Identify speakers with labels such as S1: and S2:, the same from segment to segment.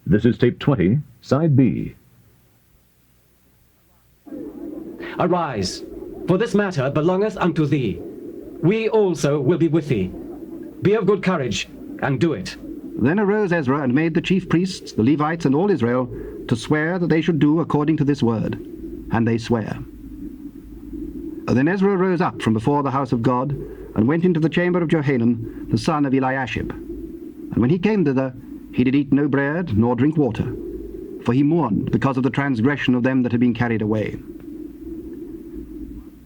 S1: This is tape 20, side B.
S2: Arise, for this matter belongeth unto thee. We also will be with thee. Be of good courage, and do it.
S3: Then arose Ezra and made the chief priests, the Levites, and all Israel to swear that they should do according to this word. And they sware. Then Ezra rose up from before the house of God, and went into the chamber of Johanan, the son of Eliashib. And when he came thither, he did eat no bread, nor drink water, for he mourned because of the transgression of them that had been carried away.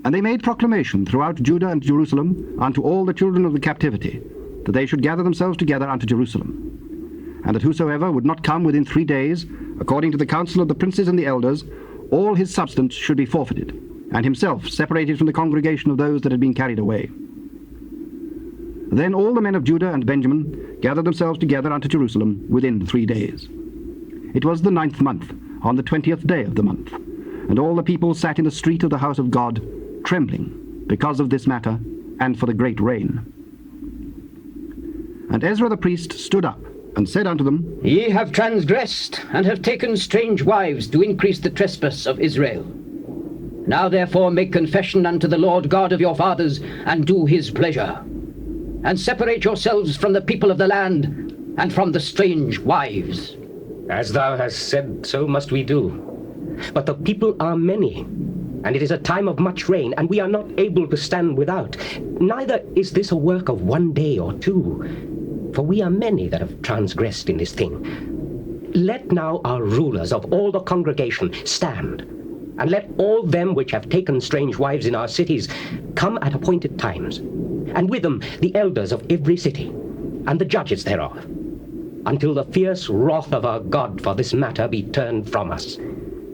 S3: And they made proclamation throughout Judah and Jerusalem unto all the children of the captivity, that they should gather themselves together unto Jerusalem, and that whosoever would not come within 3 days, according to the counsel of the princes and the elders, all his substance should be forfeited, and himself separated from the congregation of those that had been carried away. Then all the men of Judah and Benjamin gathered themselves together unto Jerusalem within 3 days. It was the 9th month, on the 20th day of the month, and all the people sat in the street of the house of God, trembling because of this matter, and for the great rain. And Ezra the priest stood up, and said unto them,
S4: Ye have transgressed, and have taken strange wives to increase the trespass of Israel. Now therefore make confession unto the Lord God of your fathers, and do his pleasure. And separate yourselves from the people of the land, and from the strange wives.
S5: As thou hast said, so must we do. But the people are many, and it is a time of much rain, and we are not able to stand without. Neither is this a work of 1 day or 2, for we are many that have transgressed in this thing. Let now our rulers of all the congregation stand, and let all them which have taken strange wives in our cities come at appointed times, and with them the elders of every city, and the judges thereof, until the fierce wrath of our God for this matter be turned from us.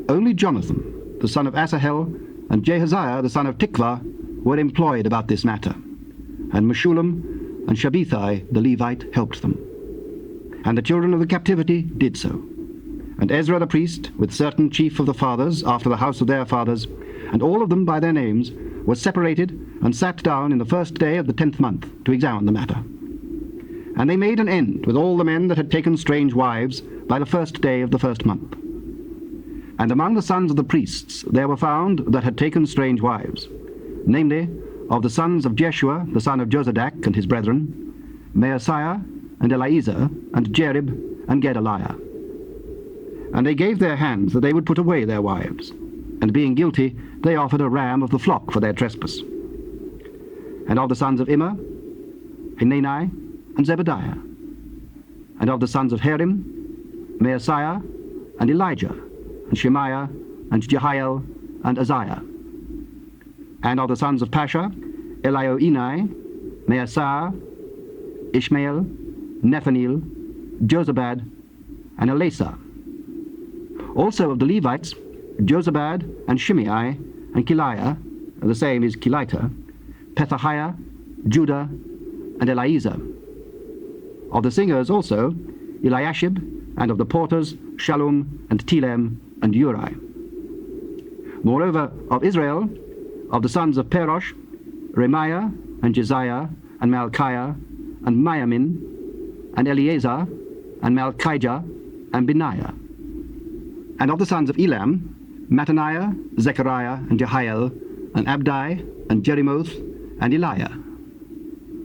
S3: Only Jonathan, the son of Asahel, and Jehaziah, the son of Tikvah, were employed about this matter. And Meshullam and Shabbethai, the Levite, helped them. And the children of the captivity did so. And Ezra the priest, with certain chief of the fathers, after the house of their fathers, and all of them by their names, were separated, and sat down in the 1st day of the 10th month, to examine the matter. And they made an end with all the men that had taken strange wives, by the 1st day of the 1st month. And among the sons of the priests there were found that had taken strange wives, namely, of the sons of Jeshua, the son of Jozadak, and his brethren, Maaseiah, and Eliezer, and Jerib, and Gedaliah. And they gave their hands that they would put away their wives, and being guilty, they offered a ram of the flock for their trespass. And of the sons of Immer, Hanani, and Zebediah. And of the sons of Harim, Maaseiah, and Elijah, and Shemaiah, and Jehiel, and Uzziah. And of the sons of Pasha, Elioenai, Maaseiah, Ishmael, Nethanel, Jozabad, and Elasah. Also of the Levites, Jozabad, and Shimei, and Keliah, the same is Kelita, Pethahiah, Judah, and Eliezer. Of the singers also, Eliashib, and of the porters, Shallum, and Telem, and Uri. Moreover, of Israel, of the sons of Perosh, Remiah, and Jesiah, and Malchiah, and Miamin, and Eleazar, and Malchijah, and Benaiah. And of the sons of Elam, Mattaniah, Zechariah, and Jehiel, and Abdi, and Jerimoth, and Eliah.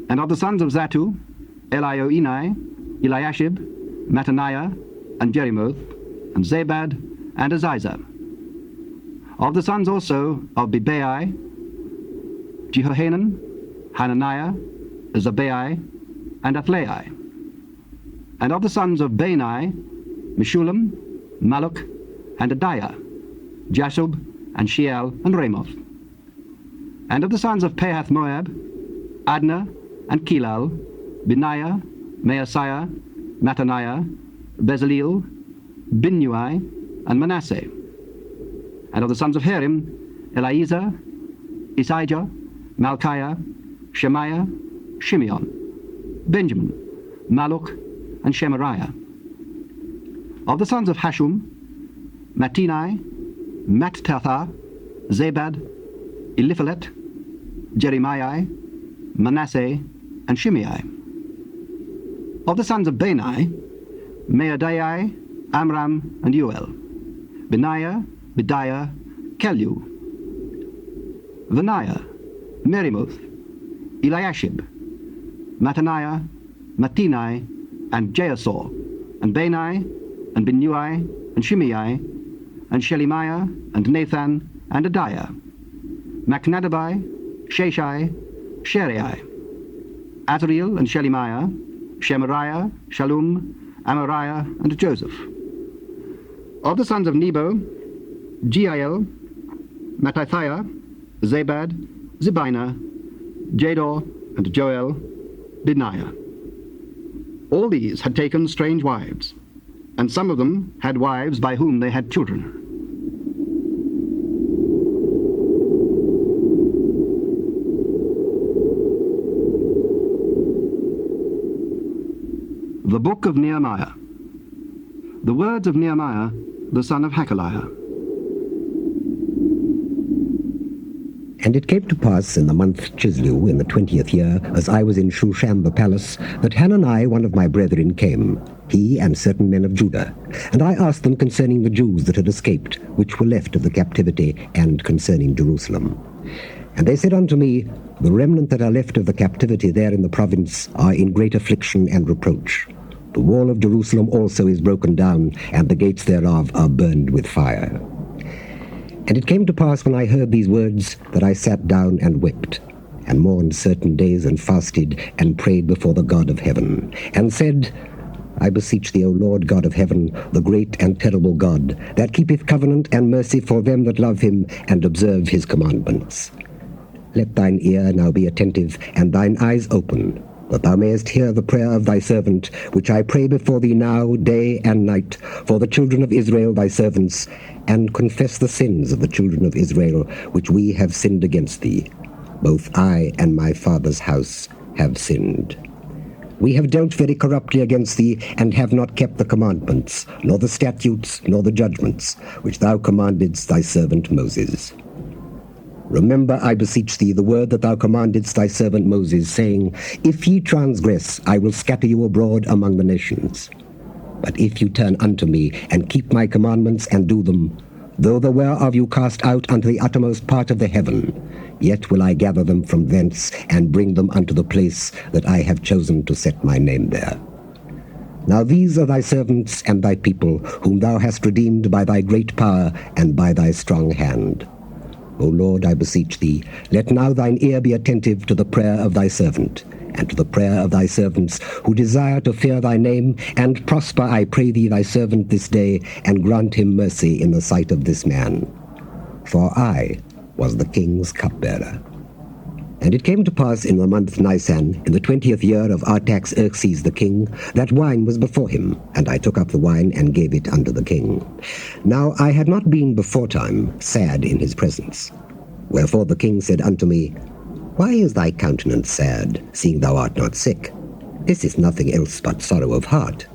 S3: And of the sons of Zatu, Elioenai, Eliashib, Mattaniah, and Jerimoth, and Zabad, and Aziza. Of the sons also of Bebai, Jehohanan, Hananiah, Zabai, and Athlai. And of the sons of Bani, Meshullam, Maluk, and Adiah, Jashub, and Sheal, and Ramoth. And of the sons of Pahath Moab, Adnah, and Kelal, Benaiah, Maaseiah, Mattaniah, Bezaleel, Binnui, and Manasseh. And of the sons of Harim, Eliezer, Isijah, Malchiah, Shemaiah, Shimeon, Benjamin, Maluk, and Shemariah. Of the sons of Hashum, Mattenai, Mattatha, Zabad, Eliphalet, Jeremiah, Manasseh, and Shimei. Of the sons of Bani, Maadiai, Amram, and Yoel, Benaiah, Bediah, Kelu, Benaiah, Merimoth, Eliashib, Mattaniah, Mattenai, and Jaasor, and Bani, and Binnui, and Shimei, and Shelemiah, and Nathan, and Adiah, Machnadabai, Sheshai, Sherai, Azriel, and Shelemiah, Shemariah, Shallum, Amariah, and Joseph. Of the sons of Nebo, Jeiel, Mattithiah, Zabad, Zebina, Jador, and Joel, Benaiah. All these had taken strange wives, and some of them had wives by whom they had children. The Book of Nehemiah. The words of Nehemiah, the son of Hakaliah.
S6: And it came to pass in the month Chislew, in the 20th year, as I was in Shushan the palace, that Hanani, one of my brethren, came, he and certain men of Judah. And I asked them concerning the Jews that had escaped, which were left of the captivity, and concerning Jerusalem. And they said unto me, The remnant that are left of the captivity there in the province are in great affliction and reproach. The wall of Jerusalem also is broken down, and the gates thereof are burned with fire. And it came to pass when I heard these words, that I sat down and wept, and mourned certain days, and fasted, and prayed before the God of heaven, and said, I beseech thee, O Lord God of heaven, the great and terrible God, that keepeth covenant and mercy for them that love him, and observe his commandments. Let thine ear now be attentive, and thine eyes open, that thou mayest hear the prayer of thy servant, which I pray before thee now, day and night, for the children of Israel thy servants, and confess the sins of the children of Israel, which we have sinned against thee. Both I and my father's house have sinned. We have dealt very corruptly against thee, and have not kept the commandments, nor the statutes, nor the judgments, which thou commandedst thy servant Moses. Remember, I beseech thee, the word that thou commandedst thy servant Moses, saying, If ye transgress, I will scatter you abroad among the nations. But if you turn unto me, and keep my commandments, and do them, though the whereof you cast out unto the uttermost part of the heaven, yet will I gather them from thence, and bring them unto the place that I have chosen to set my name there. Now these are thy servants and thy people, whom thou hast redeemed by thy great power and by thy strong hand. O Lord, I beseech thee, let now thine ear be attentive to the prayer of thy servant, and to the prayer of thy servants, who desire to fear thy name, and prosper, I pray thee, thy servant this day, and grant him mercy in the sight of this man. For I was the king's cupbearer. And it came to pass in the month Nisan, in the 20th year of Artaxerxes the king, that wine was before him, and I took up the wine and gave it unto the king. Now I had not been beforetime sad in his presence. Wherefore the king said unto me, Why is thy countenance sad, seeing thou art not sick? This is nothing else but sorrow of heart.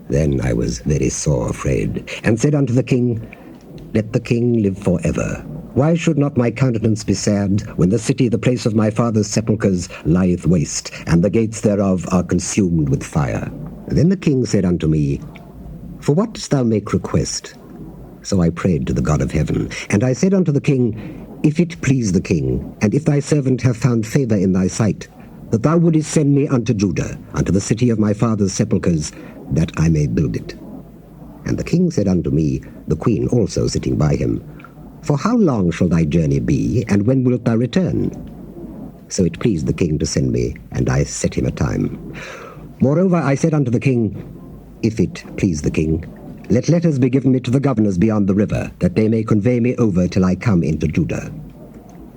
S6: Then I was very sore afraid, and said unto the king, Let the king live forever. Why should not my countenance be sad, when the city, the place of my father's sepulchres, lieth waste, and the gates thereof are consumed with fire? Then the king said unto me, For what dost thou make request? So I prayed to the God of heaven, and I said unto the king, If it please the king, and if thy servant have found favor in thy sight, that thou wouldest send me unto Judah, unto the city of my father's sepulchres, that I may build it. And the king said unto me, the queen also sitting by him, For how long shall thy journey be, and when wilt thou return? So it pleased the king to send me, and I set him a time. Moreover I said unto the king, If it please the king, let letters be given me to the governors beyond the river, that they may convey me over till I come into Judah.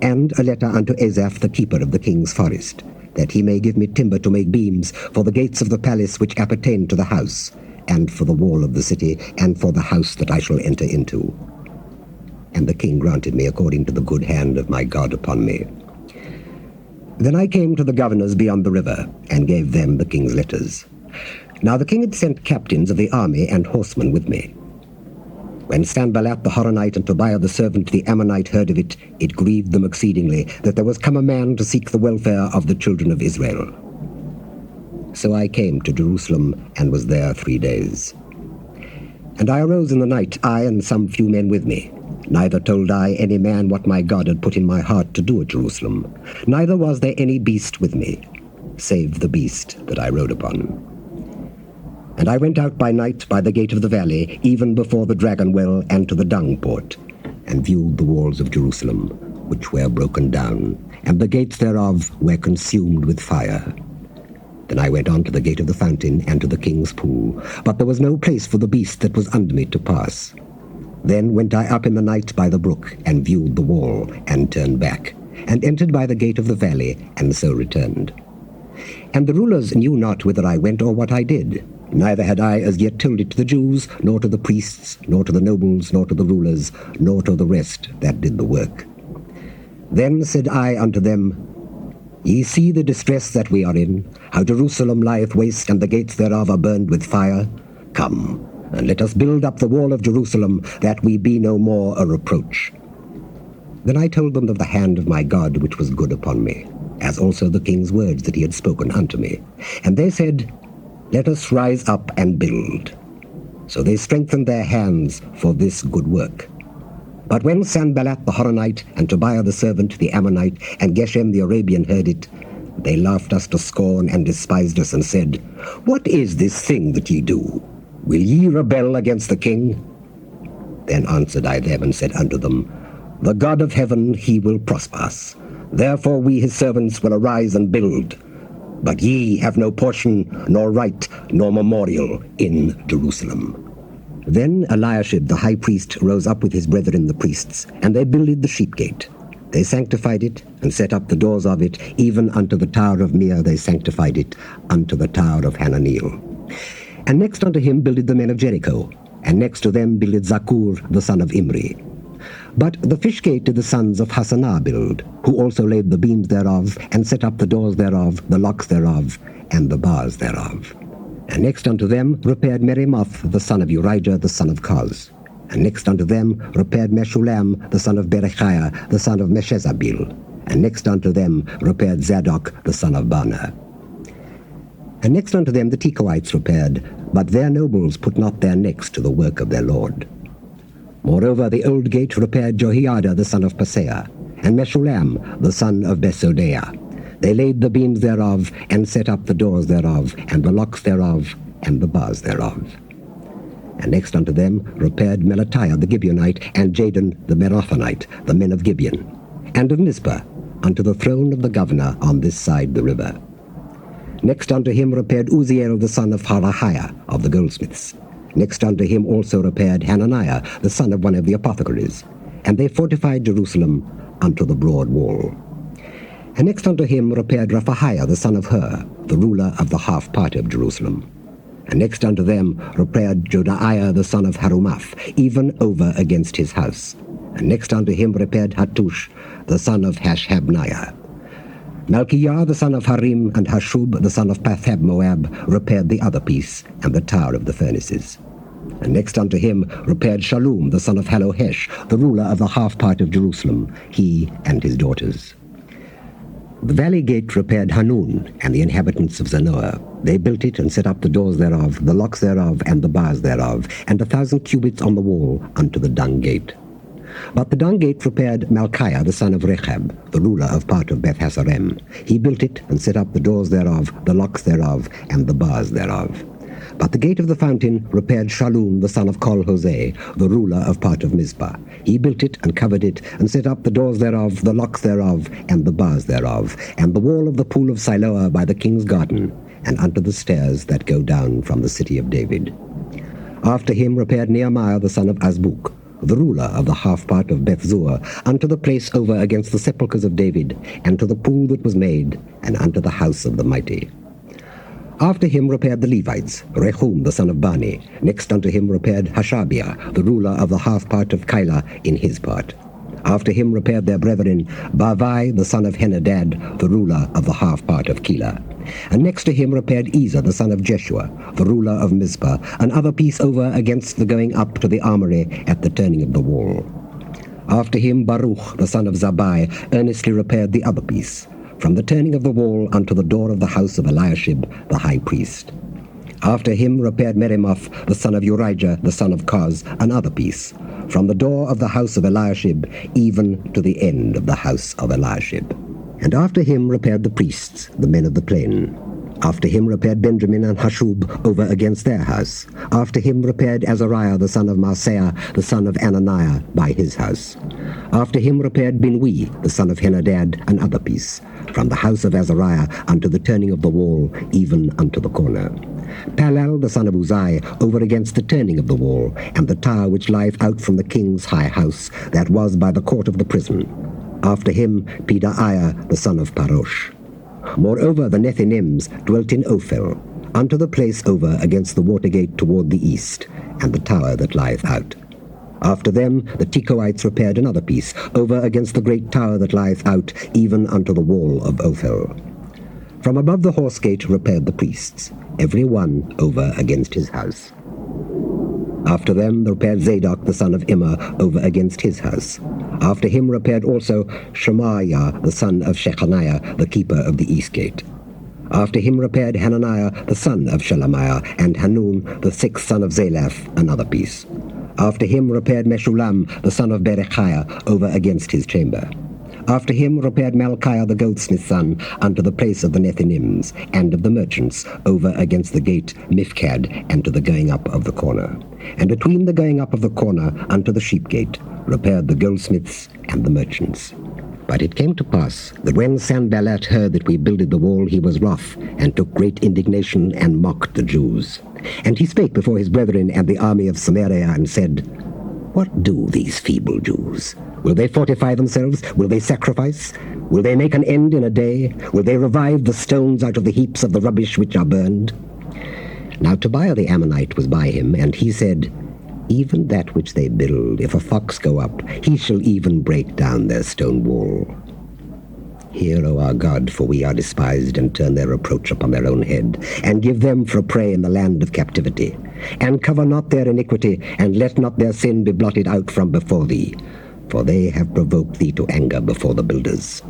S6: And a letter unto Asaph the keeper of the king's forest, that he may give me timber to make beams for the gates of the palace which appertain to the house, and for the wall of the city, and for the house that I shall enter into. And the king granted me according to the good hand of my God upon me. Then I came to the governors beyond the river, and gave them the king's letters. Now the king had sent captains of the army and horsemen with me. When Sanballat the Horonite and Tobiah the servant the Ammonite heard of it, it grieved them exceedingly, that there was come a man to seek the welfare of the children of Israel. So I came to Jerusalem, and was there 3 days. And I arose in the night, I and some few men with me. Neither told I any man what my God had put in my heart to do at Jerusalem. Neither was there any beast with me, save the beast that I rode upon. And I went out by night by the gate of the valley, even before the dragon well, and to the dung port, and viewed the walls of Jerusalem, which were broken down, and the gates thereof were consumed with fire. Then I went on to the gate of the fountain, and to the king's pool, but there was no place for the beast that was under me to pass. Then went I up in the night by the brook, and viewed the wall, and turned back, and entered by the gate of the valley, and so returned. And the rulers knew not whither I went, or what I did. Neither had I as yet told it to the Jews, nor to the priests, nor to the nobles, nor to the rulers, nor to the rest that did the work. Then said I unto them, Ye see the distress that we are in, how Jerusalem lieth waste, and the gates thereof are burned with fire. Come, and let us build up the wall of Jerusalem, that we be no more a reproach. Then I told them of the hand of my God which was good upon me, as also the king's words that he had spoken unto me. And they said, Let us rise up and build. So they strengthened their hands for this good work. But when Sanballat the Horonite, and Tobiah the servant, the Ammonite, and Geshem the Arabian heard it, they laughed us to scorn, and despised us, and said, What is this thing that ye do? Will ye rebel against the king? Then answered I them, and said unto them, The God of heaven, he will prosper us. Therefore we his servants will arise and build. But ye have no portion, nor right, nor memorial in Jerusalem. Then Eliashib the high priest rose up with his brethren the priests, and they builded the sheep gate. They sanctified it, and set up the doors of it, even unto the tower of Mir they sanctified it, unto the tower of Hananeel. And next unto him builded the men of Jericho, and next to them builded Zakur the son of Imri. But the fish gate did the sons of Hassanah build, who also laid the beams thereof, and set up the doors thereof, the locks thereof, and the bars thereof. And next unto them repaired Merimoth the son of Urijah the son of Koz. And next unto them repaired Meshulam the son of Berechiah the son of Meshezabil. And next unto them repaired Zadok the son of Bana. And next unto them the Tekoites repaired, but their nobles put not their necks to the work of their lord. Moreover the old gate repaired Jehoiada the son of Paseah, and Meshulam the son of Besodeah. They laid the beams thereof, and set up the doors thereof, and the locks thereof, and the bars thereof. And next unto them repaired Melatiah the Gibeonite, and Jadon the Merathonite, the men of Gibeon, and of Mizpah, unto the throne of the governor on this side the river. Next unto him repaired Uzziel the son of Harahiah of the goldsmiths. Next unto him also repaired Hananiah the son of one of the apothecaries. And they fortified Jerusalem unto the broad wall. And next unto him repaired Rephaiah the son of Hur, the ruler of the half part of Jerusalem. And next unto them repaired Jodaiah the son of Harumaph, even over against his house. And next unto him repaired Hattush the son of Hashabniah. Malchijah the son of Harim, and Hashub the son of Pathab Moab repaired the other piece, and the tower of the furnaces. And next unto him repaired Shallum the son of Halohesh, the ruler of the half part of Jerusalem, he and his daughters. The valley gate repaired Hanun and the inhabitants of Zanoah. They built it, and set up the doors thereof, the locks thereof, and the bars thereof, and 1,000 cubits on the wall unto the dung gate. But the dung gate repaired Malchiah the son of Rechab, the ruler of part of Beth Hasarem. He built it, and set up the doors thereof, the locks thereof, and the bars thereof. But the gate of the fountain repaired Shallum the son of Kol-Hoseh, the ruler of part of Mizpah. He built it, and covered it, and set up the doors thereof, the locks thereof, and the bars thereof, and the wall of the pool of Siloah by the king's garden, and unto the stairs that go down from the city of David. After him repaired Nehemiah the son of Azbuk, the ruler of the half part of Beth-zur, unto the place over against the sepulchres of David, and to the pool that was made, and unto the house of the mighty. After him repaired the Levites, Rehum the son of Bani. Next unto him repaired Hashabiah, the ruler of the half part of Keilah in his part. After him repaired their brethren, Bavai the son of Henadad, the ruler of the half part of Keilah. And next to him repaired Ezer the son of Jeshua, the ruler of Mizpah, another piece over against the going up to the armory at the turning of the wall. After him Baruch the son of Zabbai earnestly repaired the other piece, from the turning of the wall unto the door of the house of Eliashib the high priest. After him repaired Meremoth, the son of Urijah, the son of Koz, another piece, from the door of the house of Eliashib, even to the end of the house of Eliashib. And after him repaired the priests, the men of the plain. After him repaired Benjamin and Hashub over against their house. After him repaired Azariah the son of Maaseiah, the son of Ananiah, by his house. After him repaired Binui, the son of Henadad, another piece, from the house of Azariah unto the turning of the wall, even unto the corner. Palal the son of Uzai over against the turning of the wall, and the tower which lieth out from the king's high house, that was by the court of the prison. After him Pedaiah the son of Parosh. Moreover the Nethinims dwelt in Ophel, unto the place over against the water gate toward the east, and the tower that lieth out. After them the Tekoites repaired another piece, over against the great tower that lieth out, even unto the wall of Ophel. From above the horse gate repaired the priests, every one over against his house. After them repaired Zadok the son of Immer over against his house. After him repaired also Shemaiah the son of Shechaniah, the keeper of the east gate. After him repaired Hananiah the son of Shelemiah, and Hanun the sixth son of Zalaph, another piece. After him repaired Meshulam the son of Berechiah over against his chamber. After him repaired Malchiah the goldsmith's son unto the place of the Nethinims, and of the merchants, over against the gate Mifkad, and to the going up of the corner. And between the going up of the corner unto the sheep gate repaired the goldsmiths and the merchants. But it came to pass that when Sanballat heard that we builded the wall, he was wroth, and took great indignation, and mocked the Jews. And he spake before his brethren and the army of Samaria, and said, What do these feeble Jews? Will they fortify themselves? Will they sacrifice? Will they make an end in a day? Will they revive the stones out of the heaps of the rubbish which are burned? Now Tobiah the Ammonite was by him, and he said, Even that which they build, if a fox go up, he shall even break down their stone wall. Hear, O our God, for we are despised, and turn their reproach upon their own head, and give them for a prey in the land of captivity. And cover not their iniquity, and let not their sin be blotted out from before thee, for they have provoked thee to anger before the builders.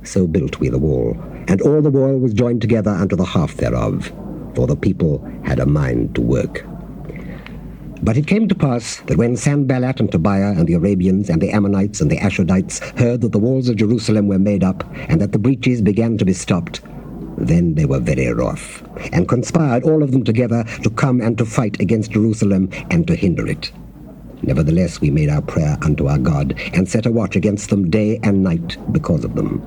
S6: So built we the wall, and all the wall was joined together unto the half thereof, for the people had a mind to work. But it came to pass that when Sanballat and Tobiah and the Arabians and the Ammonites and the Ashdodites heard that the walls of Jerusalem were made up, and that the breaches began to be stopped, then they were very wroth, and conspired all of them together to come and to fight against Jerusalem and to hinder it. Nevertheless we made our prayer unto our God, and set a watch against them day and night because of them.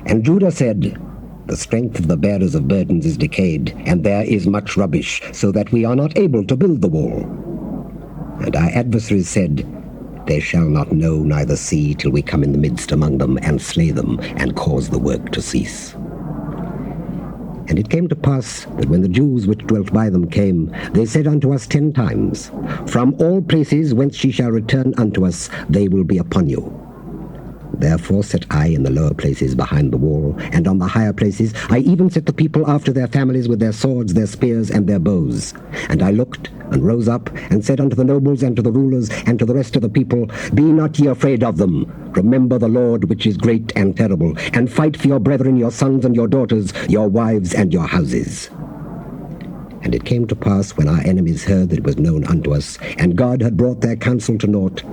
S6: And Judah said, The strength of the bearers of burdens is decayed, and there is much rubbish, so that we are not able to build the wall. And our adversaries said, They shall not know neither see till we come in the midst among them, and slay them, and cause the work to cease. And it came to pass that when the Jews which dwelt by them came, they said unto us 10 times, From all places whence ye shall return unto us, they will be upon you. Therefore set I in the lower places behind the wall, and on the higher places I even set the people after their families with their swords, their spears, and their bows. And I looked, and rose up, and said unto the nobles, and to the rulers, and to the rest of the people, Be not ye afraid of them. Remember the Lord, which is great and terrible, and fight for your brethren, your sons and your daughters, your wives and your houses. And it came to pass, when our enemies heard that it was known unto us, and God had brought their counsel to naught,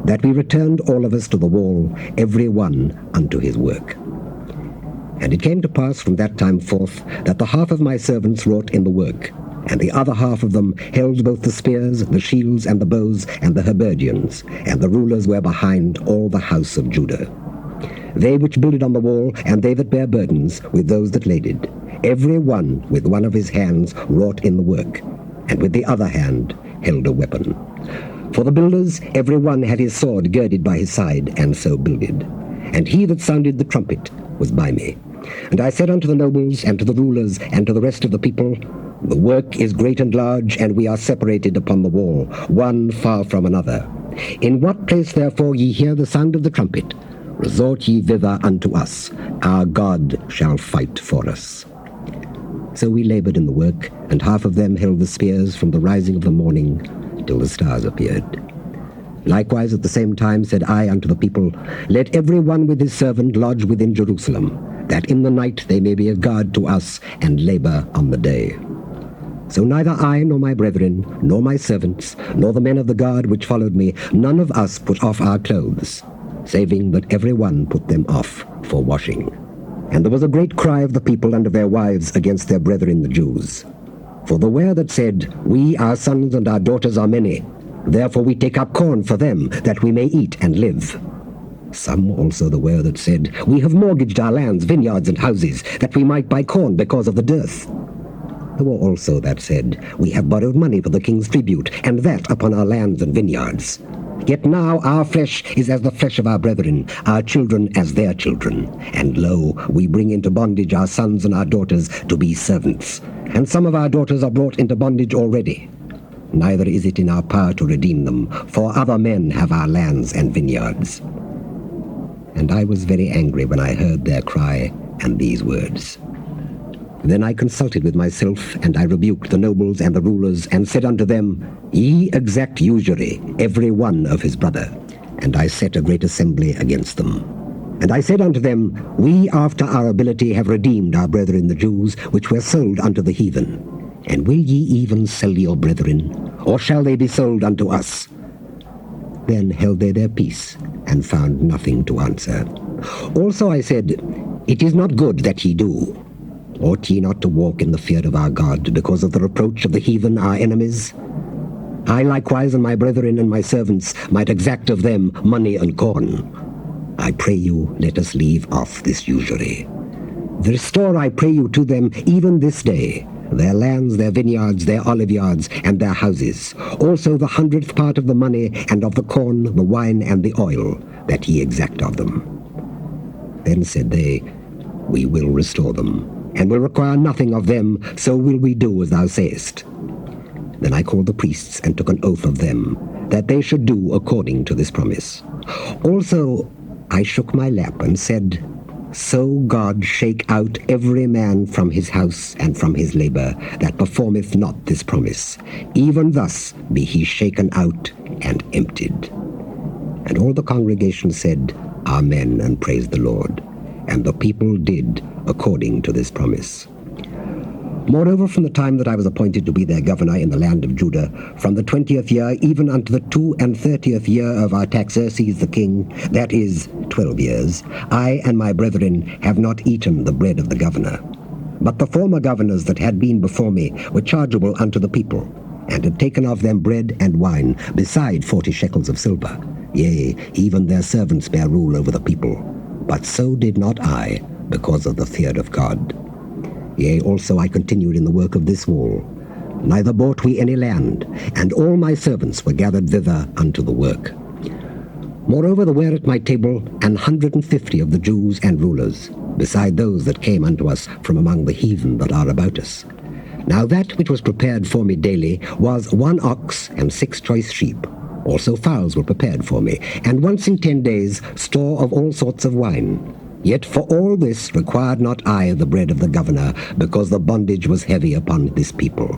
S6: that we returned all of us to the wall, every one unto his work. And it came to pass from that time forth, that the half of my servants wrought in the work, and the other half of them held both the spears, the shields, and the bows, and the habergeons, and the rulers were behind all the house of Judah. They which builded on the wall, and they that bare burdens, with those that laded, every one with one of his hands wrought in the work, and with the other hand held a weapon. For the builders, every one had his sword girded by his side, and so builded. And he that sounded the trumpet was by me. And I said unto the nobles, and to the rulers, and to the rest of the people, The work is great and large, and we are separated upon the wall, one far from another. In what place therefore ye hear the sound of the trumpet, resort ye thither unto us. Our God shall fight for us. So we labored in the work, and half of them held the spears from the rising of the morning till the stars appeared. Likewise at the same time said I unto the people, Let every one with his servant lodge within Jerusalem, that in the night they may be a guard to us, and labor on the day. So neither I nor my brethren, nor my servants, nor the men of the guard which followed me, none of us put off our clothes, saving that every one put them off for washing. And there was a great cry of the people and of their wives against their brethren the Jews. For there were that said, We, our sons and our daughters are many, therefore we take up corn for them, that we may eat and live. Some also there were that said, We have mortgaged our lands, vineyards, and houses, that we might buy corn because of the dearth. There were also that said, We have borrowed money for the king's tribute, and that upon our lands and vineyards. Yet now our flesh is as the flesh of our brethren, our children as their children. And lo, we bring into bondage our sons and our daughters to be servants. And some of our daughters are brought into bondage already. Neither is it in our power to redeem them, for other men have our lands and vineyards. And I was very angry when I heard their cry and these words. Then I consulted with myself, and I rebuked the nobles and the rulers, and said unto them, Ye exact usury, every one of his brother. And I set a great assembly against them. And I said unto them, We after our ability have redeemed our brethren the Jews, which were sold unto the heathen. And will ye even sell your brethren, or shall they be sold unto us? Then held they their peace, and found nothing to answer. Also I said, It is not good that ye do. Ought ye not to walk in the fear of our God, because of the reproach of the heathen our enemies? I likewise and my brethren and my servants might exact of them money and corn. I pray you, let us leave off this usury. Restore, I pray you, to them even this day their lands, their vineyards, their oliveyards, and their houses, also the 100th part of the money, and of the corn, the wine, and the oil, that ye exact of them. Then said they, We will restore them, and will require nothing of them, so will we do as thou sayest. Then I called the priests, and took an oath of them, that they should do according to this promise. Also I shook my lap, and said, So God shake out every man from his house and from his labor, that performeth not this promise. Even thus be he shaken out and emptied. And all the congregation said, Amen, and praised the Lord. And the people did according to this promise. Moreover, from the time that I was appointed to be their governor in the land of Judah, from the 20th year even unto the 32nd year of Artaxerxes the king, that is, 12 years, I and my brethren have not eaten the bread of the governor. But the former governors that had been before me were chargeable unto the people, and had taken of them bread and wine, beside 40 shekels of silver. Yea, even their servants bare rule over the people. But so did not I, because of the fear of God. Yea, also I continued in the work of this wall. Neither bought we any land, and all my servants were gathered thither unto the work. Moreover, there were at my table 150 of the Jews and rulers, beside those that came unto us from among the heathen that are about us. Now that which was prepared for me daily was 1 ox and 6 choice sheep. Also fowls were prepared for me, and once in 10 days store of all sorts of wine. Yet for all this required not I the bread of the governor, because the bondage was heavy upon this people.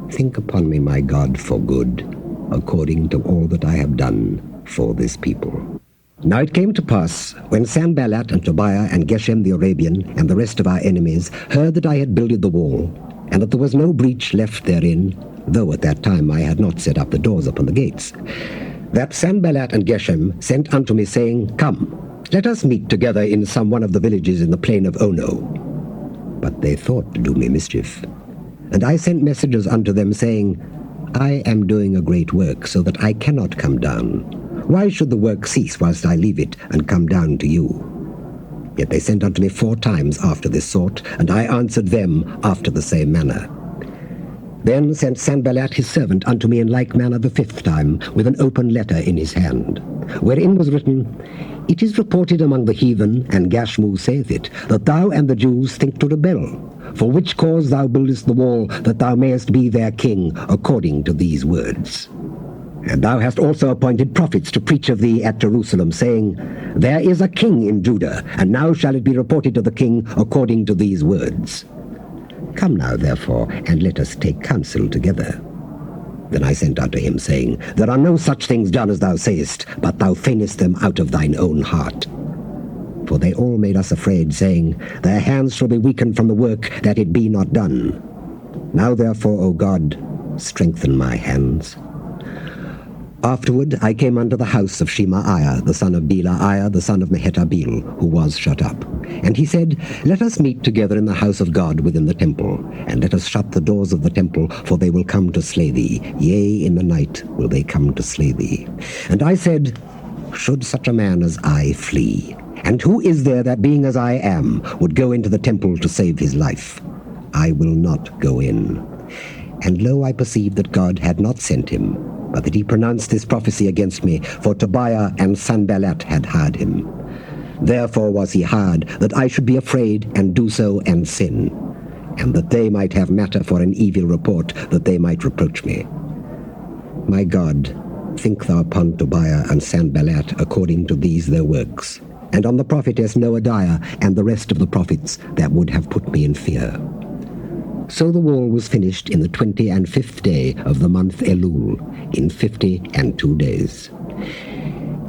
S6: Think upon me, my God, for good, according to all that I have done for this people. Now it came to pass, when Sanballat and Tobiah and Geshem the Arabian and the rest of our enemies heard that I had builded the wall, and that there was no breach left therein, though at that time I had not set up the doors upon the gates, that Sanballat and Geshem sent unto me, saying, Come, let us meet together in some one of the villages in the plain of Ono. But they thought to do me mischief. And I sent messengers unto them, saying, I am doing a great work, so that I cannot come down. Why should the work cease whilst I leave it, and come down to you? Yet they sent unto me 4 times after this sort, and I answered them after the same manner. Then sent Sanballat his servant unto me in like manner the 5th time, with an open letter in his hand, wherein was written, It is reported among the heathen, and Gashmu saith it, that thou and the Jews think to rebel, for which cause thou buildest the wall, that thou mayest be their king, according to these words. And thou hast also appointed prophets to preach of thee at Jerusalem, saying, There is a king in Judah, and now shall it be reported to the king according to these words. Come now, therefore, and let us take counsel together. Then I sent unto him, saying, There are no such things done as thou sayest, but thou feignest them out of thine own heart. For they all made us afraid, saying, Their hands shall be weakened from the work, that it be not done. Now therefore, O God, strengthen my hands. Afterward I came unto the house of Shemaiah, the son of Belaiah, the son of Mehetabel, who was shut up. And he said, Let us meet together in the house of God within the temple, and let us shut the doors of the temple, for they will come to slay thee. Yea, in the night will they come to slay thee. And I said, Should such a man as I flee? And who is there that, being as I am, would go into the temple to save his life? I will not go in. And lo, I perceived that God had not sent him, but that he pronounced this prophecy against me, for Tobiah and Sanballat had hired him. Therefore was he hired, that I should be afraid, and do so, and sin, and that they might have matter for an evil report, that they might reproach me. My God, think thou upon Tobiah and Sanballat according to these their works, and on the prophetess Noadiah and the rest of the prophets that would have put me in fear. So the wall was finished in the 25th day of the month Elul, in 52 days.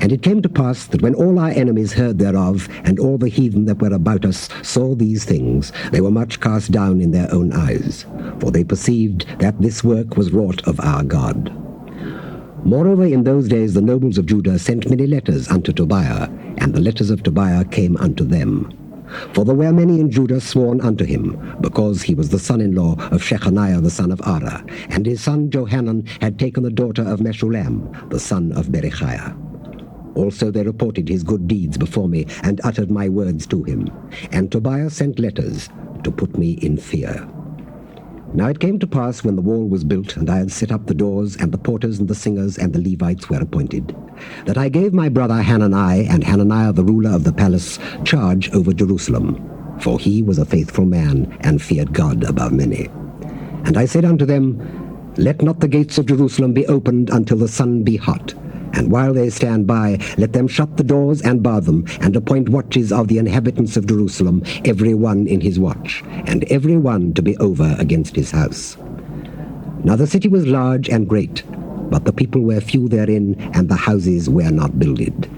S6: And it came to pass that when all our enemies heard thereof, and all the heathen that were about us saw these things, they were much cast down in their own eyes, for they perceived that this work was wrought of our God. Moreover, in those days the nobles of Judah sent many letters unto Tobiah, and the letters of Tobiah came unto them. For there were many in Judah sworn unto him, because he was the son-in-law of Shechaniah the son of Ara, and his son Johanan had taken the daughter of Meshullam, the son of Berechiah. Also they reported his good deeds before me, and uttered my words to him. And Tobiah sent letters to put me in fear. Now it came to pass, when the wall was built, and I had set up the doors, and the porters and the singers and the Levites were appointed, that I gave my brother Hanani, and Hananiah the ruler of the palace, charge over Jerusalem, for he was a faithful man, and feared God above many. And I said unto them, Let not the gates of Jerusalem be opened until the sun be hot, and while they stand by, let them shut the doors and bar them, and appoint watches of the inhabitants of Jerusalem, every one in his watch, and every one to be over against his house. Now the city was large and great, but the people were few therein, and the houses were not builded.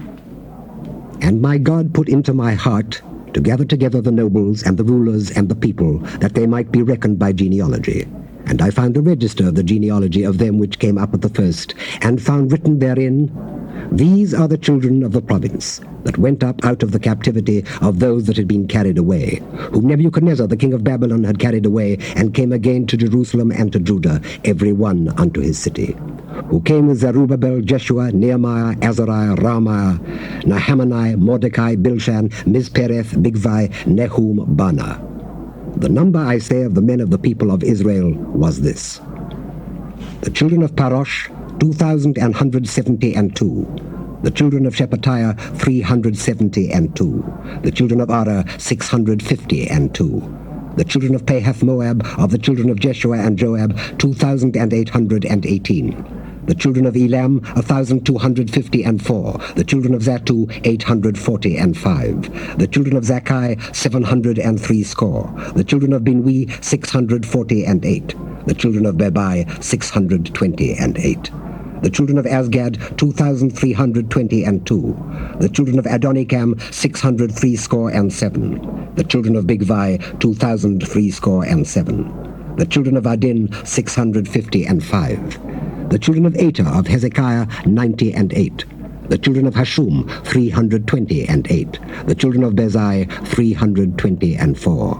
S6: And my God put into my heart to gather together the nobles and the rulers and the people, that they might be reckoned by genealogy. And I found a register of the genealogy of them which came up at the first, and found written therein, These are the children of the province, that went up out of the captivity of those that had been carried away, whom Nebuchadnezzar the king of Babylon had carried away, and came again to Jerusalem and to Judah, every one unto his city. Who came with Zerubbabel, Jeshua, Nehemiah, Azariah, Ramiah, Nahamani, Mordecai, Bilshan, Mizpereth, Bigvai, Nehum, Bana. The number, I say, of the men of the people of Israel was this. The children of Parosh, 2,172. The children of Shephatiah, 372. The children of Ara, 652. The children of Pahath Moab, of the children of Jeshua and Joab, 2,818. The children of Elam, 1,254. The children of Zatu, 845. The children of Zakkai, 703 score. The children of Binwi, 648. The children of Bebai, 628. The children of Asgad, 2,322. The children of Adonikam, 603 score and 7. The children of Bigvai, 2,003 score and 7. The children of Adin, 655. The children of Eta of Hezekiah, 98. The children of Hashum, 328. The children of Bezai, 324.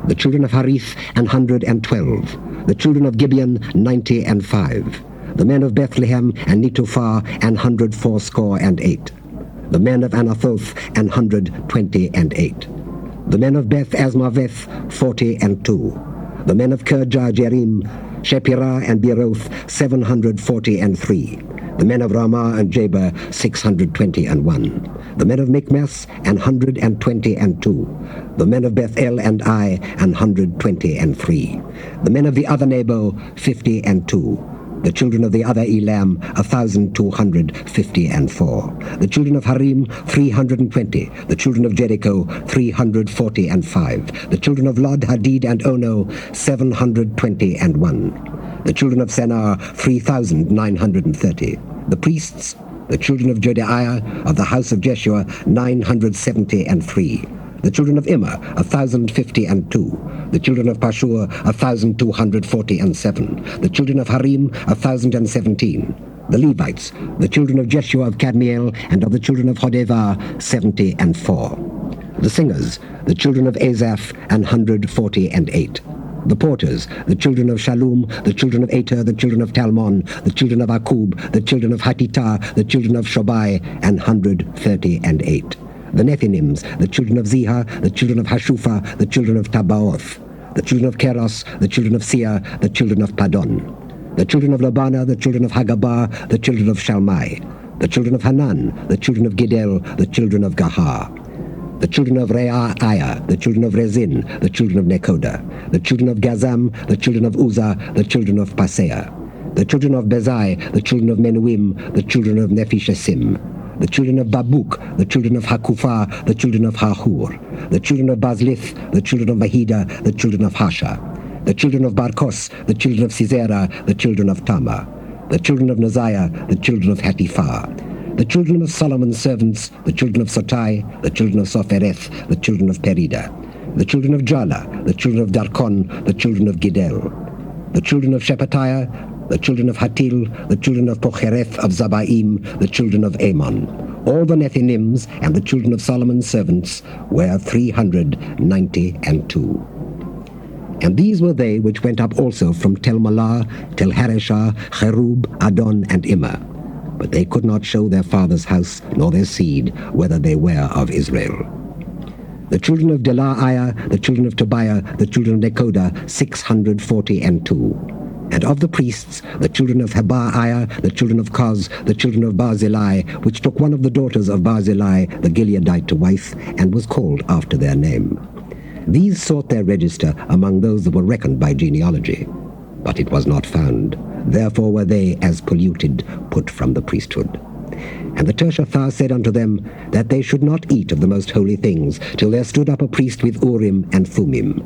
S6: The children of Harith, 112. The children of Gibeon, 95. The men of Bethlehem and Netophah, 104 score and 8. The men of Anathoth, 128. The men of Beth Asmaveth, 42. The men of Kirjah Jearim, Shepirah and Beeroth, 743. The men of Ramah and Jaber, 621. The men of Michmas, 122. The men of Bethel and Ai, 123. The men of the other Nebo, 52. The children of the other Elam, 1,254. The children of Harim, 320. The children of Jericho, 345. The children of Lod, Hadid, and Ono, 721. The children of Sennar, 3,930. The priests, the children of Jediah, of the house of Jeshua, 973. The children of Immer, 1,052. The children of Pashur, 1,247. The children of Harim, 1,017. The Levites, the children of Jeshua of Kadmiel, and of the children of Hodeva, 74. The singers, the children of Asaph, 148. The porters, the children of Shallum, the children of Ater, the children of Talmon, the children of Akub, the children of Hatita, the children of Shobai, 138. The Nethinims, the children of Ziha, the children of Hashupha, the children of Tabaoth, the children of Keros, the children of Sia, the children of Padon, the children of Labana, the children of Hagabah, the children of Shalmai, the children of Hanan, the children of Gidel, the children of Gahar, the children of Reaiah, the children of Rezin, the children of Nekoda, the children of Gazam, the children of Uzzah, the children of Paseah, the children of Bezai, the children of Menuim, the children of Nephishesim, the children of Babuk, the children of Hakufah, the children of Hahur, the children of Bazlith, the children of Mahida, the children of Hasha, the children of Barkos, the children of Sisera, the children of Tamar, the children of Naziah, the children of Hatipha, the children of Solomon's servants, the children of Sotai, the children of Sophereth, the children of Perida, the children of Jala, the children of Darkon, the children of Gidel, the children of Shephatiah, the children of Hatil, the children of Pochereth of Zabaim, the children of Ammon. All the Nethinims and the children of Solomon's servants were 392. And these were they which went up also from Tel Malah, Tel Hareshah, Cherub, Adon, and Immer. But they could not show their father's house, nor their seed, whether they were of Israel. The children of Delaiah, the children of Tobiah, the children of Nekoda, 642. And of the priests, the children of Habaiah, the children of Koz, the children of Barzillai, which took one of the daughters of Barzillai, the Gileadite, to wife, and was called after their name. These sought their register among those that were reckoned by genealogy, but it was not found. Therefore were they, as polluted, put from the priesthood. And the Tershathah said unto them, that they should not eat of the most holy things, till there stood up a priest with Urim and Thummim.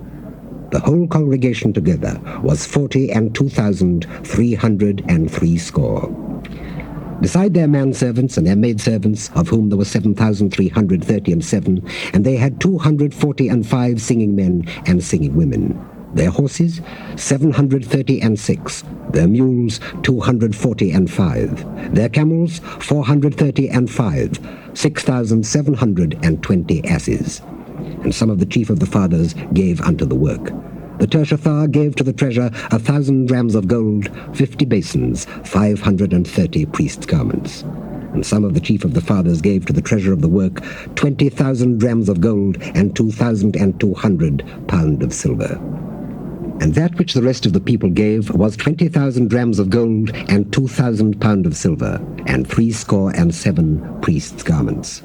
S6: The whole congregation together was 42,363. Beside their manservants and their maidservants, of whom there were 7,337, and they had 245 singing men and singing women. Their horses, 736, their mules, 245, their camels, 435, 6,720 asses. And some of the chief of the fathers gave unto the work. The Tershathah gave to the treasure 1,000 drams of gold, 50 basins, 530 priests' garments. And some of the chief of the fathers gave to the treasure of the work 20,000 drams of gold and 2,200 pound of silver. And that which the rest of the people gave was 20,000 drams of gold and 2,000 pound of silver, and 67 priests' garments.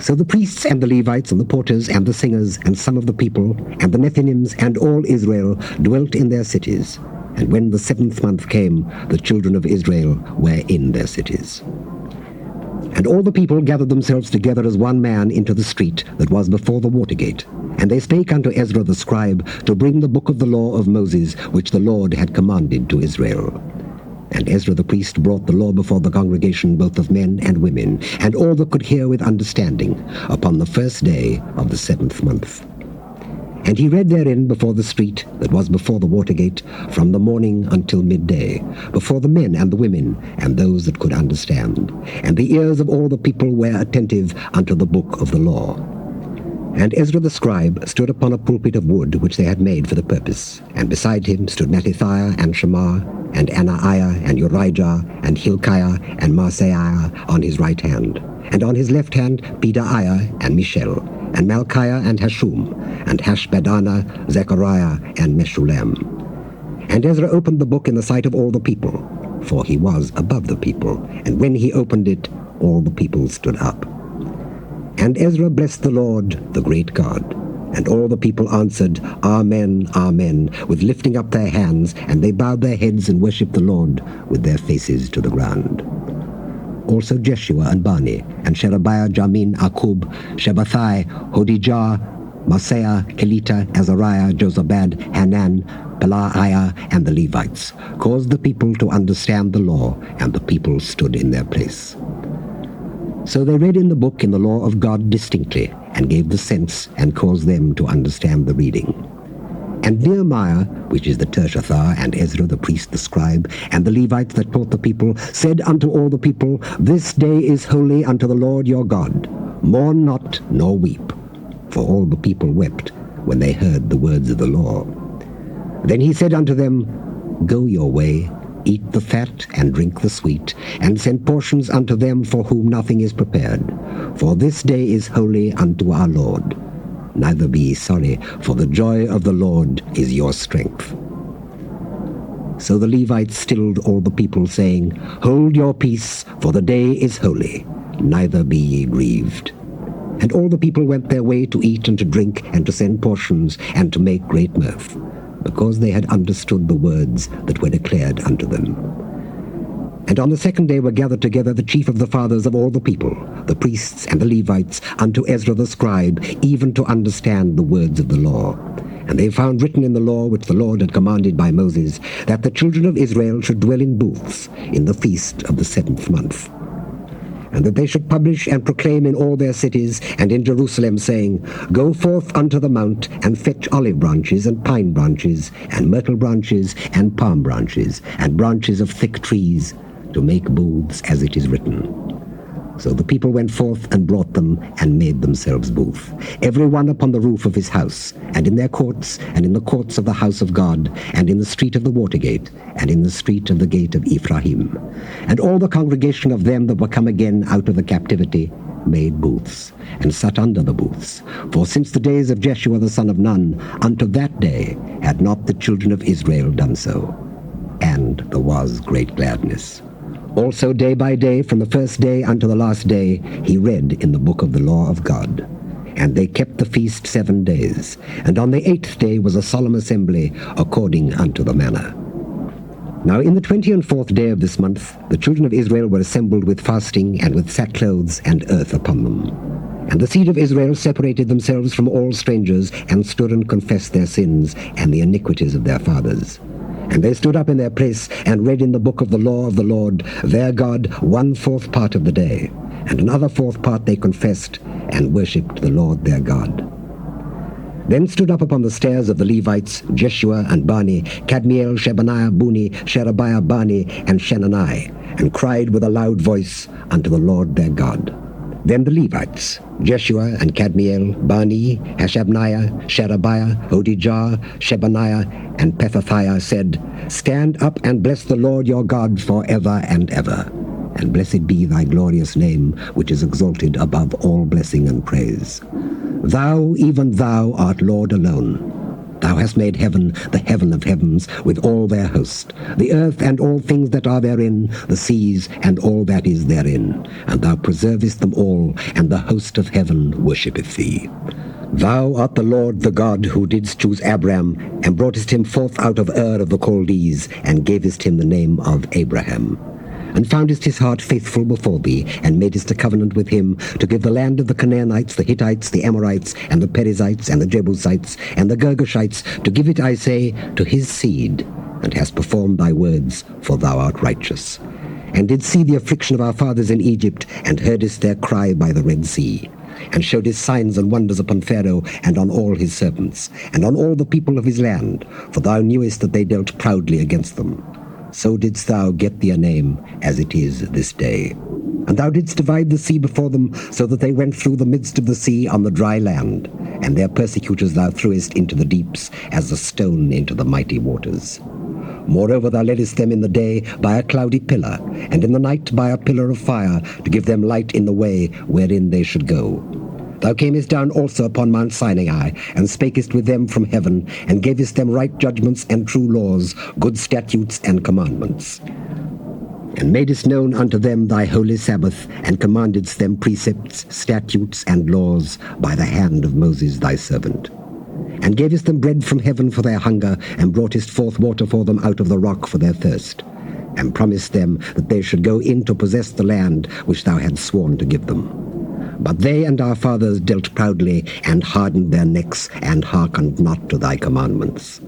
S6: So the priests and the Levites and the porters and the singers and some of the people and the Nethinims and all Israel dwelt in their cities. And when the 7th month came, the children of Israel were in their cities. And all the people gathered themselves together as one man into the street that was before the water gate. And they spake unto Ezra the scribe to bring the book of the law of Moses, which the Lord had commanded to Israel. And Ezra the priest brought the law before the congregation, both of men and women, and all that could hear with understanding, upon the 1st day of the 7th month. And he read therein before the street that was before the water gate, from the morning until midday, before the men and the women, and those that could understand. And the ears of all the people were attentive unto the book of the law. And Ezra the scribe stood upon a pulpit of wood which they had made for the purpose. And beside him stood Mattithiah and Shema, and Anaiah, and Urijah, and Hilkiah, and Maaseiah on his right hand. And on his left hand Pedaiah, and Mishael, and Malchiah, and Hashum, and Hashbaddanah, Zechariah, and Meshullam. And Ezra opened the book in the sight of all the people, for he was above the people. And when he opened it, all the people stood up. And Ezra blessed the Lord, the great God. And all the people answered, Amen, Amen, with lifting up their hands, and they bowed their heads and worshipped the Lord with their faces to the ground. Also Jeshua and Bani, and Sherebiah, Jamin, Akub, Shabbathai, Hodijah, Maaseiah, Kelita, Azariah, Jozabad, Hanan, Pelaiah, and the Levites, caused the people to understand the law, and the people stood in their place. So they read in the book in the law of God distinctly, and gave the sense and caused them to understand the reading. And Nehemiah, which is the Tershathar, and Ezra the priest, the scribe, and the Levites that taught the people, said unto all the people, This day is holy unto the Lord your God. Mourn not, nor weep. For all the people wept when they heard the words of the law. Then he said unto them, Go your way, eat the fat, and drink the sweet, and send portions unto them for whom nothing is prepared. For this day is holy unto our Lord. Neither be ye sorry, for the joy of the Lord is your strength. So the Levites stilled all the people, saying, Hold your peace, for the day is holy, neither be ye grieved. And all the people went their way to eat and to drink, and to send portions, and to make great mirth, because they had understood the words that were declared unto them. And on the second day were gathered together the chief of the fathers of all the people, the priests and the Levites, unto Ezra the scribe, even to understand the words of the law. And they found written in the law which the Lord had commanded by Moses, that the children of Israel should dwell in booths in the feast of the 7th month. And that they should publish and proclaim in all their cities and in Jerusalem, saying, Go forth unto the mount, and fetch olive branches, and pine branches, and myrtle branches, and palm branches, and branches of thick trees, to make booths as it is written. So the people went forth and brought them, and made themselves booth, every one upon the roof of his house, and in their courts, and in the courts of the house of God, and in the street of the water gate, and in the street of the gate of Ephraim. And all the congregation of them that were come again out of the captivity made booths, and sat under the booths. For since the days of Jeshua the son of Nun, unto that day had not the children of Israel done so. And there was great gladness. Also day by day, from the first day unto the last day, he read in the book of the law of God. And they kept the feast 7 days. And on the 8th day was a solemn assembly, according unto the manner. Now in the 24th day of this month, the children of Israel were assembled with fasting, and with sackcloths and earth upon them. And the seed of Israel separated themselves from all strangers, and stood and confessed their sins, and the iniquities of their fathers. And they stood up in their place, and read in the book of the law of the Lord, their God, 1/4 part of the day. And another 4th part they confessed, and worshipped the Lord their God. Then stood up upon the stairs of the Levites, Jeshua and Bani, Kadmiel, Shebaniah, Buni, Sherebiah, Bani, and Shenani, and cried with a loud voice unto the Lord their God. Then the Levites, Jeshua and Kadmiel, Bani, Hashabniah, Sherebiah, Hodijah, Shebaniah, and Pethathiah said, Stand up and bless the Lord your God forever and ever. And blessed be thy glorious name, which is exalted above all blessing and praise. Thou, even thou, art Lord alone. Thou hast made heaven, the heaven of heavens, with all their host, the earth and all things that are therein, the seas and all that is therein. And thou preservest them all, and the host of heaven worshippeth thee. Thou art the Lord the God, who didst choose Abram, and broughtest him forth out of Ur of the Chaldees, and gavest him the name of Abraham. And foundest his heart faithful before thee, and madest a covenant with him, to give the land of the Canaanites, the Hittites, the Amorites, and the Perizzites, and the Jebusites, and the Girgashites, to give it, I say, to his seed, and hast performed thy words, for thou art righteous. And didst see the affliction of our fathers in Egypt, and heardest their cry by the Red Sea, and showedest signs and wonders upon Pharaoh, and on all his servants, and on all the people of his land, for thou knewest that they dealt proudly against them. So didst thou get thee a name, as it is this day. And thou didst divide the sea before them, so that they went through the midst of the sea on the dry land. And their persecutors thou threwest into the deeps, as a stone into the mighty waters. Moreover thou leddest them in the day by a cloudy pillar, and in the night by a pillar of fire, to give them light in the way wherein they should go. Thou camest down also upon Mount Sinai, and spakest with them from heaven, and gavest them right judgments and true laws, good statutes and commandments. And madest known unto them thy holy Sabbath, and commandedst them precepts, statutes, and laws, by the hand of Moses thy servant. And gavest them bread from heaven for their hunger, and broughtest forth water for them out of the rock for their thirst, and promised them that they should go in to possess the land which thou hadst sworn to give them. But they and our fathers dealt proudly, and hardened their necks, and hearkened not to thy commandments,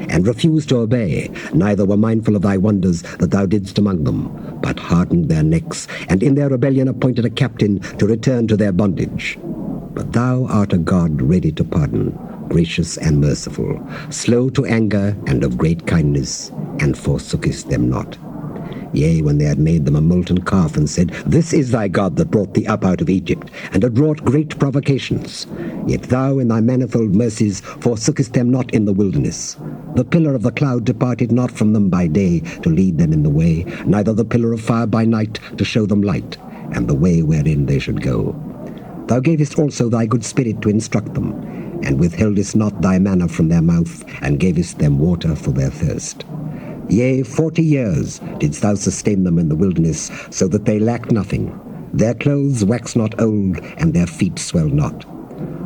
S6: and refused to obey, neither were mindful of thy wonders that thou didst among them, but hardened their necks, and in their rebellion appointed a captain to return to their bondage. But thou art a God ready to pardon, gracious and merciful, slow to anger and of great kindness, and forsookest them not. Yea, when they had made them a molten calf, and said, This is thy God that brought thee up out of Egypt, and had wrought great provocations. Yet thou in thy manifold mercies forsookest them not in the wilderness. The pillar of the cloud departed not from them by day to lead them in the way, neither the pillar of fire by night to show them light, and the way wherein they should go. Thou gavest also thy good spirit to instruct them, and withheldest not thy manna from their mouth, and gavest them water for their thirst. Yea, 40 years didst thou sustain them in the wilderness, so that they lacked nothing. Their clothes waxed not old, and their feet swelled not.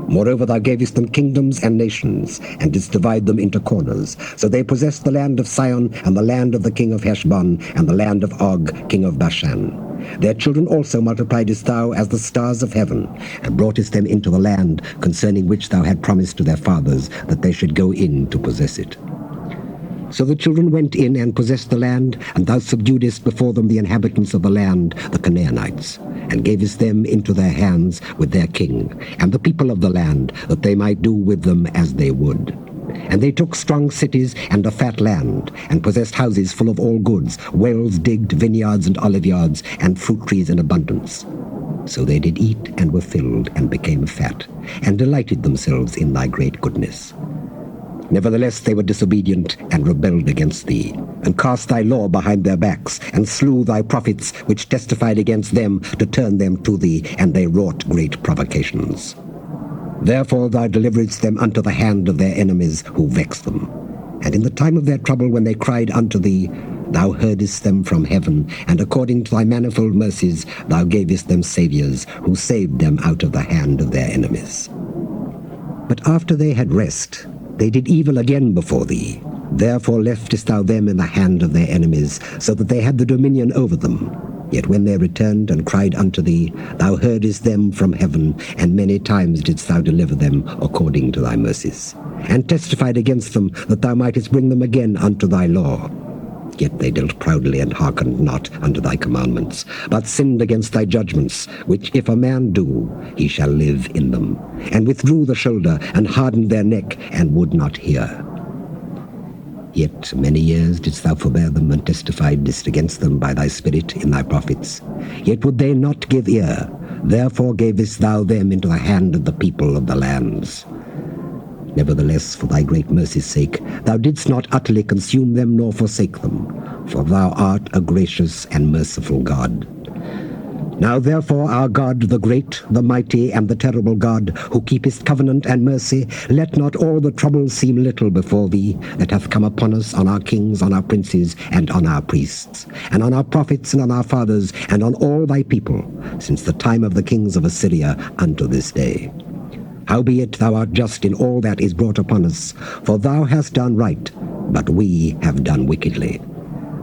S6: Moreover, thou gavest them kingdoms and nations, and didst divide them into corners. So they possessed the land of Sion, and the land of the king of Heshbon, and the land of Og, king of Bashan. Their children also multipliedest thou as the stars of heaven, and broughtest them into the land, concerning which thou had promised to their fathers, that they should go in to possess it. So the children went in and possessed the land, and thou subduedest before them the inhabitants of the land, the Canaanites, and gavest them into their hands with their king, and the people of the land, that they might do with them as they would. And they took strong cities and a fat land, and possessed houses full of all goods, wells digged, vineyards and oliveyards, and fruit trees in abundance. So they did eat and were filled, and became fat, and delighted themselves in thy great goodness. Nevertheless they were disobedient, and rebelled against thee, and cast thy law behind their backs, and slew thy prophets, which testified against them to turn them to thee, and they wrought great provocations. Therefore thou deliveredst them unto the hand of their enemies, who vexed them. And in the time of their trouble, when they cried unto thee, thou heardest them from heaven, and according to thy manifold mercies thou gavest them saviours, who saved them out of the hand of their enemies. But after they had rest, they did evil again before thee. Therefore leftest thou them in the hand of their enemies, so that they had the dominion over them. Yet when they returned and cried unto thee, thou heardest them from heaven, and many times didst thou deliver them according to thy mercies, and testified against them, that thou mightest bring them again unto thy law. Yet they dealt proudly, and hearkened not unto thy commandments, but sinned against thy judgments, which if a man do, he shall live in them, and withdrew the shoulder, and hardened their neck, and would not hear. Yet many years didst thou forbear them, and testifiedst against them by thy Spirit in thy prophets. Yet would they not give ear. Therefore gavest thou them into the hand of the people of the lands. Nevertheless, for thy great mercy's sake, thou didst not utterly consume them, nor forsake them, for thou art a gracious and merciful God. Now therefore, our God, the great, the mighty, and the terrible God, who keepest covenant and mercy, let not all the troubles seem little before thee, that hath come upon us, on our kings, on our princes, and on our priests, and on our prophets, and on our fathers, and on all thy people, since the time of the kings of Assyria unto this day. Howbeit thou art just in all that is brought upon us, for thou hast done right, but we have done wickedly.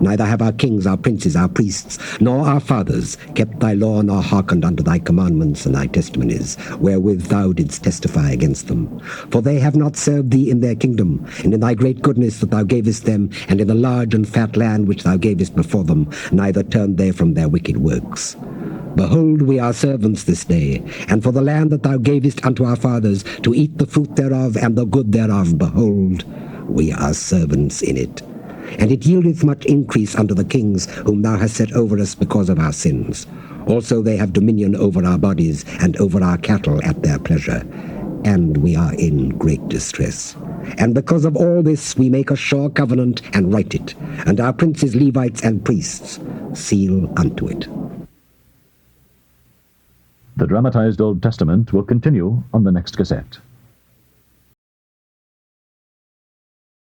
S6: Neither have our kings, our princes, our priests, nor our fathers kept thy law, nor hearkened unto thy commandments and thy testimonies, wherewith thou didst testify against them. For they have not served thee in their kingdom, and in thy great goodness that thou gavest them, and in the large and fat land which thou gavest before them, neither turned they from their wicked works. Behold, we are servants this day, and for the land that thou gavest unto our fathers, to eat the fruit thereof and the good thereof, behold, we are servants in it. And it yieldeth much increase unto the kings whom thou hast set over us because of our sins. Also they have dominion over our bodies, and over our cattle at their pleasure. And we are in great distress. And because of all this we make a sure covenant, and write it, and our princes, Levites, and priests seal unto it.
S1: The Dramatized Old Testament will continue on the next cassette.